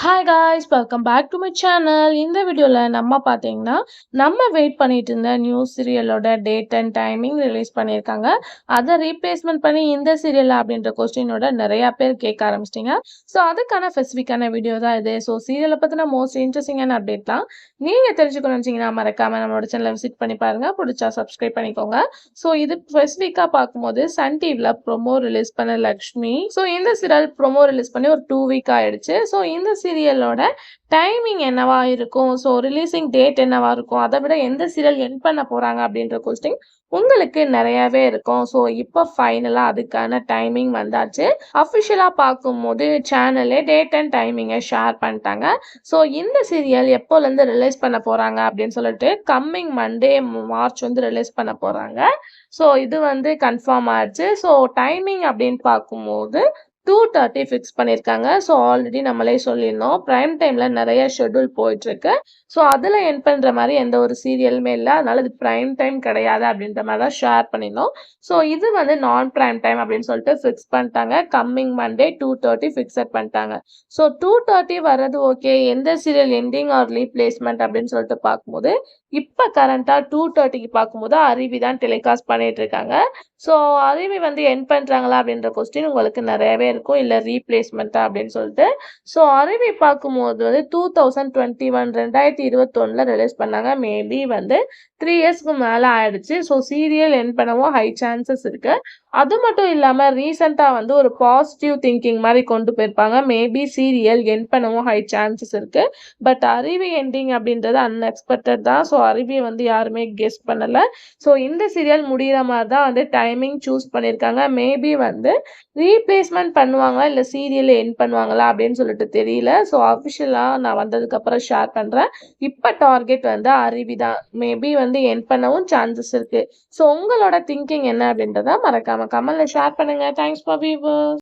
Hi guys welcome back to my channel. இந்த வீடியோவில் நம்ம பார்த்தீங்கன்னா நம்ம வெயிட் பண்ணிட்டு இருந்த நியூ சீரியலோட டேட் அண்ட் டைமிங் ரிலீஸ் பண்ணியிருக்காங்க. அதை ரீப்ளேஸ்மெண்ட் பண்ணி இந்த சீரியல் அப்படின்ற கொஸ்டினோட நிறையா பேர் கேட்க ஆரம்பிச்சிட்டிங்க. ஸோ அதுக்கான ஸ்பெசிஃபிக்கான வீடியோ தான் இது. ஸோ சீரியலை பற்றின மோஸ்ட் இன்ட்ரெஸ்டிங்கான அப்டேட் தான் நீங்கள் தெரிஞ்சுக்கணும்னு நினச்சிங்கன்னா மறக்காமல் நம்மளோட சேனலை விசிட் பண்ணி பாருங்கள். பிடிச்சா சப்ஸ்கிரைப் பண்ணிக்கோங்க. ஸோ இது ஸ்பெசிஃபிக்காக பார்க்கும்போது சன் டிவியில் ப்ரொமோ ரிலீஸ் பண்ண லக்ஷ்மி. ஸோ இந்த சீரியல் ப்ரொமோ ரிலீஸ் பண்ணி ஒரு 2 வீக் ஆயிடுச்சு. ஸோ இந்த சீரியலோட டைமிங் என்னவா இருக்கும், ஸோ ரிலீசிங் டேட் என்னவா இருக்கும், அதை விட எந்த சீரியல் எண்ட் பண்ண போகிறாங்க அப்படின்ற கொஸ்டின் உங்களுக்கு நிறையாவே இருக்கும். ஸோ இப்போ ஃபைனலாக அதுக்கான டைமிங் வந்தாச்சு. அஃபிஷியலாக பார்க்கும்போது சேனலே டேட் அண்ட் டைமிங்கை ஷேர் பண்ணிட்டாங்க. ஸோ இந்த சீரியல் எப்போலேருந்து ரிலீஸ் பண்ண போகிறாங்க அப்படின்னு சொல்லிட்டு கம்மிங் மண்டே மார்ச் ரிலீஸ் பண்ண போகிறாங்க. ஸோ இது கன்ஃபார்ம் ஆயிடுச்சு. ஸோ டைமிங் அப்படின்னு பார்க்கும்போது 2:30 ஃபிக்ஸ் பண்ணியிருக்காங்க. ஸோ ஆல்ரெடி நம்மளே சொல்லியிருந்தோம் ப்ரைம் டைமில் நிறைய ஷெட்யூல் போயிட்டுருக்கு. ஸோ அதில் என் பண்ணுற மாதிரி எந்த ஒரு சீரியலுமே இல்லை. அதனால இது ப்ரைம் டைம் கிடையாது அப்படின்ற மாதிரி தான் ஷேர் பண்ணியிருந்தோம். ஸோ இது நான் ப்ரைம் டைம் அப்படின்னு சொல்லிட்டு ஃபிக்ஸ் பண்ணிட்டாங்க. கம்மிங் மண்டே 2:30 ஃபிக்ஸட் பண்ணிட்டாங்க. ஸோ 2:30 வர்றது ஓகே. எந்த சீரியல் எண்டிங் ஆர் ரீப்ளேஸ்மெண்ட் அப்படின்னு சொல்லிட்டு பார்க்கும்போது இப்போ கரண்ட்டாக 2:30க்கு பார்க்கும்போது அருவி தான் டெலிகாஸ்ட் பண்ணிட்டு இருக்காங்க. ஸோ அருவி என் பண்ணுறாங்களா அப்படின்ற கொஸ்டின் உங்களுக்கு நிறையவே இருக்கும். இல்லை ரீப்ளேஸ்மெண்ட்டா அப்படின்னு சொல்லிட்டு. ஸோ அருவி பார்க்கும்போது 2021 ரிலீஸ் பண்ணாங்க. மேபி 3 இயர்ஸ்க்கு மேலே ஆயிடுச்சு. ஸோ சீரியல் என் பண்ணவும் ஹை சான்சஸ் இருக்கு. அது மட்டும் இல்லாமல் ரீசெண்டாக ஒரு பாசிட்டிவ் திங்கிங் மாதிரி கொண்டு போயிருப்பாங்க. மேபி சீரியல் என் பண்ணவும் ஹை சான்சஸ் இருக்கு. பட் அருவி எண்டிங் அப்படின்றது அன்எக்ஸ்பெக்டட் தான். ஸோ அருவியை யாருமே கெஸ் பண்ணலை. ஸோ இந்த சீரியல் முடிகிற மாதிரி தான் டைமிங் சூஸ் பண்ணியிருக்காங்க. மேபி ரீப்ளேஸ்மெண்ட் பண்ணுவாங்களா இல்லை சீரியல் என் பண்ணுவாங்களா அப்படின்னு சொல்லிட்டு தெரியல. ஸோ அஃபிஷியலாக நான் வந்ததுக்கப்புறம் ஷேர் பண்ணுறேன். இப்போ டார்கெட் அருவி தான். மேபி என் பண்ணவும் சான்சஸ் இருக்குது. ஸோ உங்களோட திங்கிங் என்ன அப்படின்றத மறக்காமல் கமெண்ட்ல ஷேர் பண்ணுங்கள். Thanks for viewers.